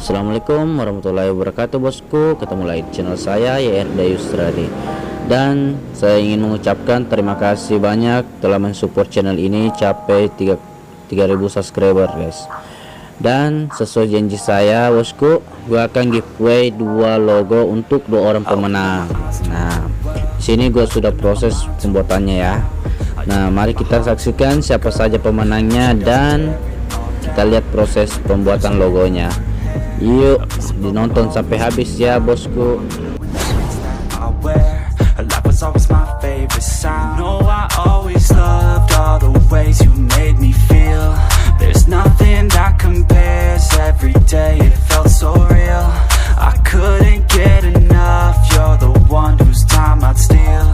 Assalamualaikum warahmatullahi wabarakatuh bosku. Ketemu lagi di channel saya YERDE Yusriadhy. Dan saya ingin mengucapkan terima kasih banyak telah mensupport channel ini capai 3.000 subscriber guys. Dan sesuai janji saya bosku, gue akan giveaway 2 logo untuk 2 orang pemenang. Nah, sini gue sudah proses pembuatannya ya. Nah, mari kita saksikan siapa saja pemenangnya dan kita lihat proses pembuatan logonya. Yuk dinonton sampai habis ya bosku. Always my favorite sound. No, I always loved all the ways you made me feel. There's nothing that compares. Every day it felt so real. I couldn't get enough. You're the one whose time I'd steal.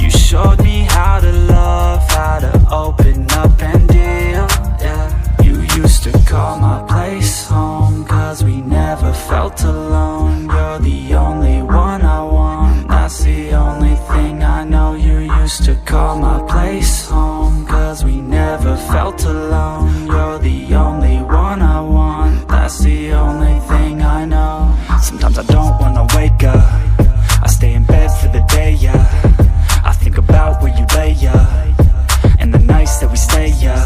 You showed me how to love, how to open up and deal. Yeah. You used to call my place home, 'cause we never felt alone. You're the only one I want. That's the only thing I know. You used to call my place home, 'cause we never felt alone. You're the only one I want. That's the only thing I know. Sometimes I don't wanna wake up. I stay in bed for the day, yeah. I think about where you lay, yeah, and the nights that we stay, yeah.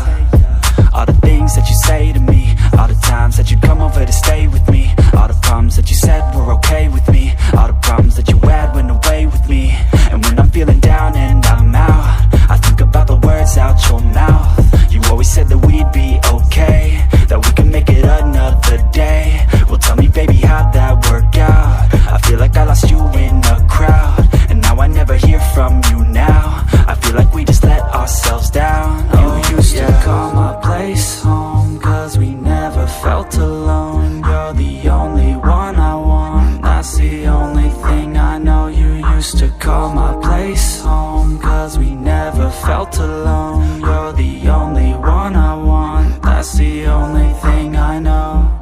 All the things that you say to me, all the times that you come over to stay with me, all the problems that you said were okay with me, all the problems that you had went away with me. And when I'm feeling down and I'm out, I think about the words out your mouth. You always said that we'd be okay, that we could make it another day. Well, tell me baby, how'd that work out? I feel like I lost you in a crowd, and now I never hear from you now. I feel like we just let ourselves down. You used to call my place home, 'cause we never felt alone. You're the only one I want. That's the only thing I know. You used to call my place home, 'cause we never felt alone. You're the only one I want. That's the only thing I know.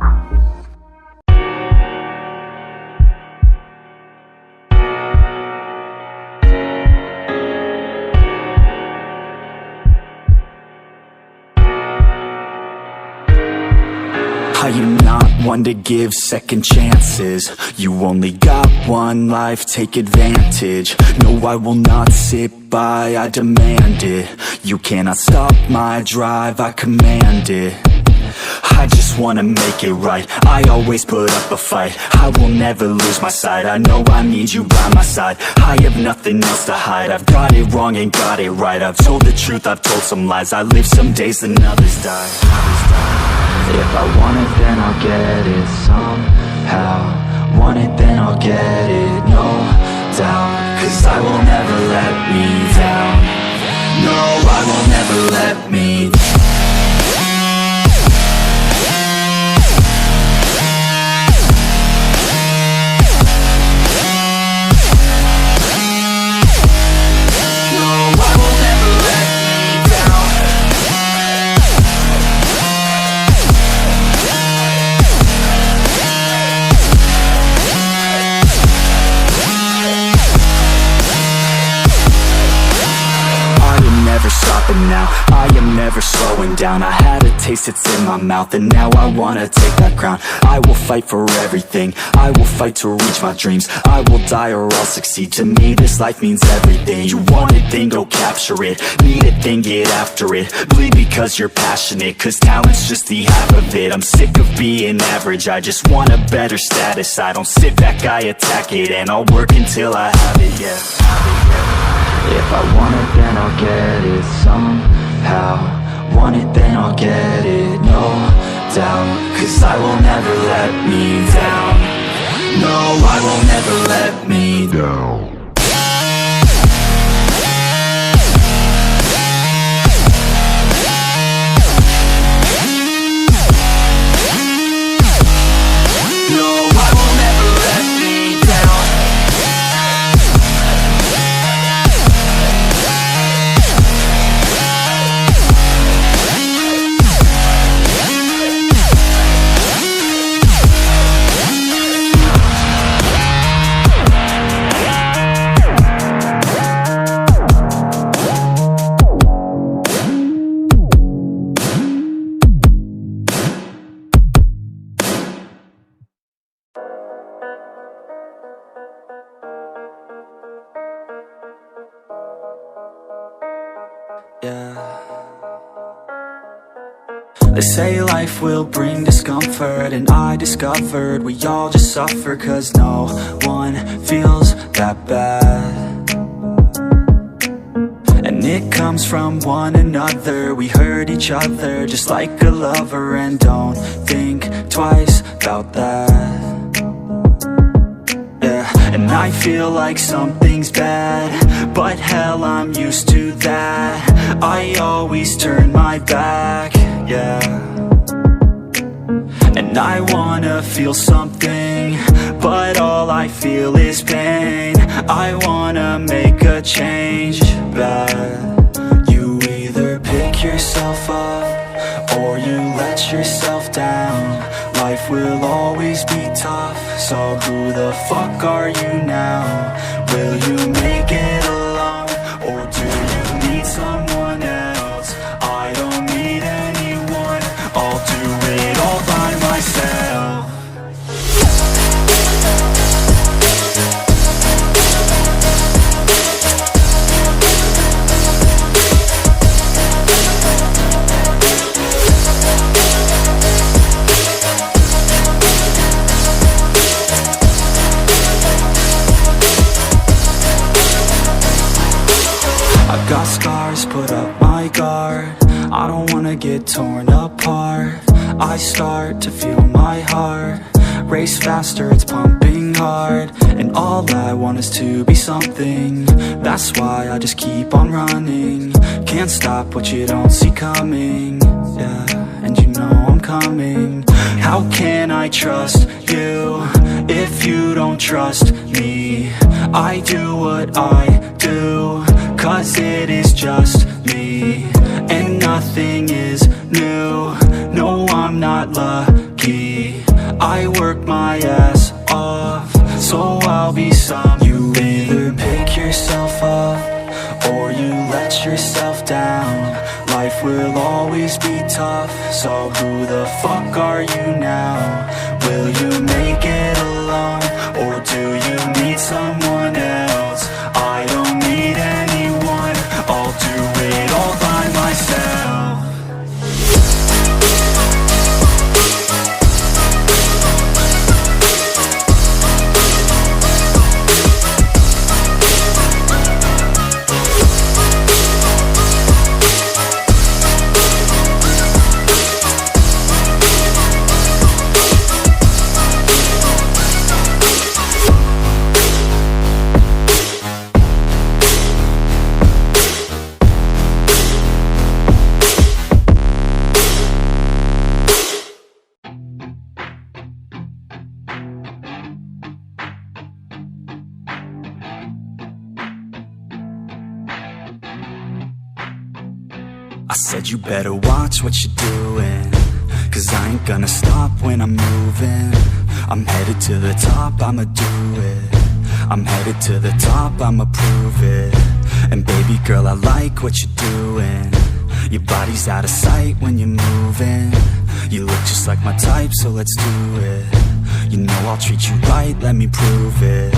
I am not one to give second chances. You only got one life, take advantage. No, I will not sit by, I demand it. You cannot stop my drive, I command it. I just wanna make it right. I always put up a fight. I will never lose my sight. I know I need you by my side. I have nothing else to hide. I've got it wrong and got it right. I've told the truth, I've told some lies. I live some days and others die. If I want it, then I'll get it somehow. Want it, then I'll get it, no doubt. 'Cause I will never let me down. No, I will never let me down. Now I am never slowing down. I had a taste, it's in my mouth, and now I wanna take that crown. I will fight for everything. I will fight to reach my dreams. I will die or I'll succeed. To me this life means everything. You want it, then go capture it. Need it, then get after it. Bleed because you're passionate, 'cause talent's just the half of it. I'm sick of being average, I just want a better status. I don't sit back, I attack it, and I'll work until I have it, yeah. If I want it, then I'll get it somehow. Want it, then I'll get it, no doubt. 'Cause I will never let me down. No, I will never let me down. They say life will bring discomfort, and I discovered we all just suffer, cause no one feels that bad. And it comes from one another. We hurt each other just like a lover, and don't think twice about that. Yeah, and I feel like something's bad, but hell, I'm used to that. I always turn my back, yeah. And I wanna feel something, but all I feel is pain. I wanna make a change, but you either pick yourself up or you let yourself down. Life will always be tough, so who the fuck are you now? Will you make it alone, or do you need someone else? I don't need anyone, I'll do it all by myself. I've got scars, put up my guard. I don't wanna get torn apart. I start to feel my heart race faster, it's pumping hard. And all I want is to be something. That's why I just keep on running. Can't stop what you don't see coming. Yeah, and you know I'm coming. How can I trust you if you don't trust me? I do what I do, cause it is just me, and nothing is new. No, I'm not lucky. I work my ass off, so I'll be some. You either pick yourself up or you let yourself down. Life will always be tough, so who the fuck are you now? Will you make it alone, or do you need someone else? I don't need anyone, I'll do it all by myself. I said you better watch what you're doing, cause I ain't gonna stop when I'm moving. I'm headed to the top, I'ma do it. I'm headed to the top, I'ma prove it. And baby girl, I like what you're doing. Your body's out of sight when you're moving. You look just like my type, so let's do it. You know I'll treat you right, let me prove it.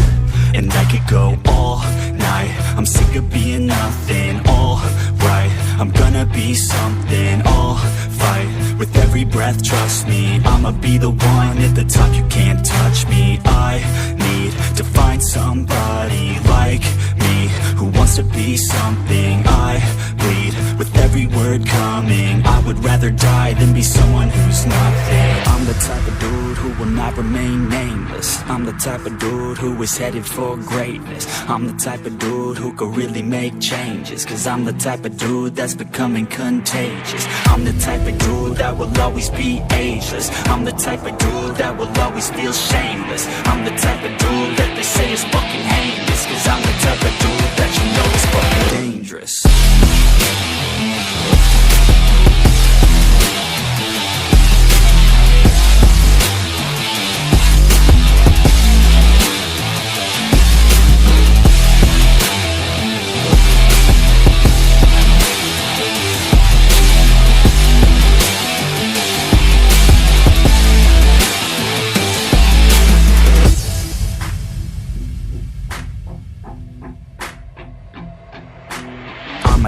And I could go all night, I'm sick of being nothing. All right, I'm gonna be something. I'll fight with every breath, trust me. I'ma be the one at the top, you can't touch me. I need to find somebody like me, who wants to be something. I bleed with every word coming. I would rather die than be someone who's nothing. I'm the type of dude who will not remain nameless. I'm the type of dude who is headed for greatness. I'm the type of dude who could really make changes, cause I'm the type of dude that's becoming contagious. I'm the type of dude that will always be ageless. I'm the type of dude that will always feel shameless. I'm the type of dude that they say is fucking heinous, cause I'm the type of dude that you know is fucking dangerous.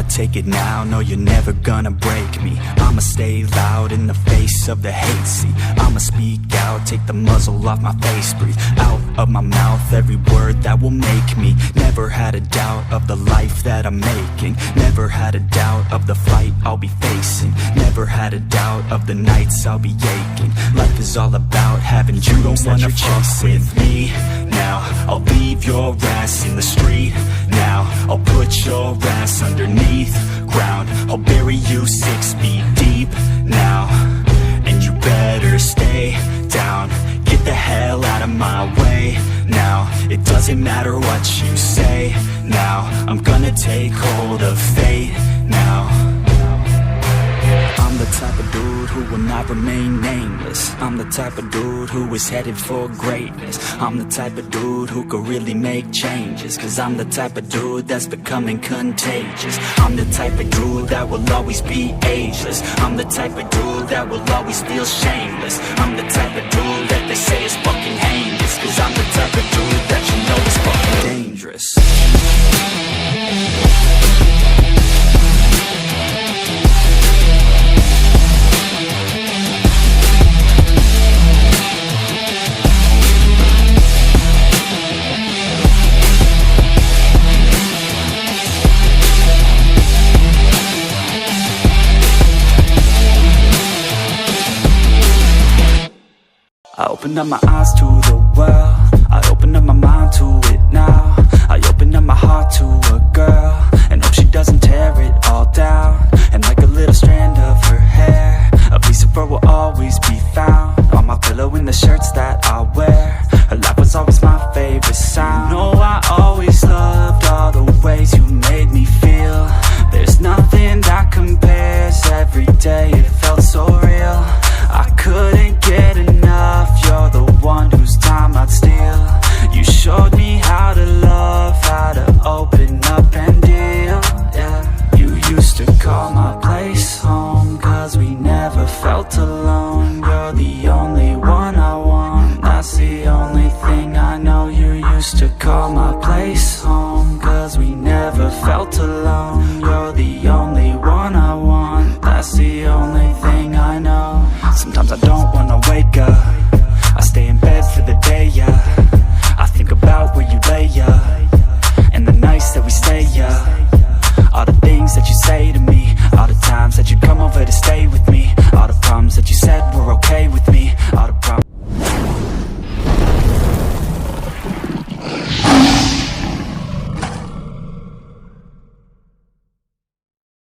Take it now, no you're never gonna break me. I'ma stay loud in the face of the hate, see I'ma speak out, take the muzzle off my face, breathe out of my mouth every word that will make me. Never had a doubt of the life that I'm making, never had a doubt of the fight I'll be facing, never had a doubt of the nights I'll be aching. Life is all about having dreams that you're chasing. With me now, I'll leave your ass in the street now, I'll put your ass underneath ground, I'll bury you 6 feet deep now, and you better stay down. Get the hell out of my way now, it doesn't matter what you say now, I'm gonna take hold of fate now. I'm the type of dude who will not remain nameless, I'm the type of dude who is headed for greatness, I'm the type of dude who could really make changes, cause I'm the type of dude that's becoming contagious. I'm the type of dude that will always be ageless, I'm the type of dude that will always feel shameless, I'm the type of dude that they say is fucking heinous, cause I'm the type of dude that you know is fucking dangerous. I open up my eyes to the world, I open up my mind to it now, I open up my heart to a girl, and hope she doesn't tear it all down.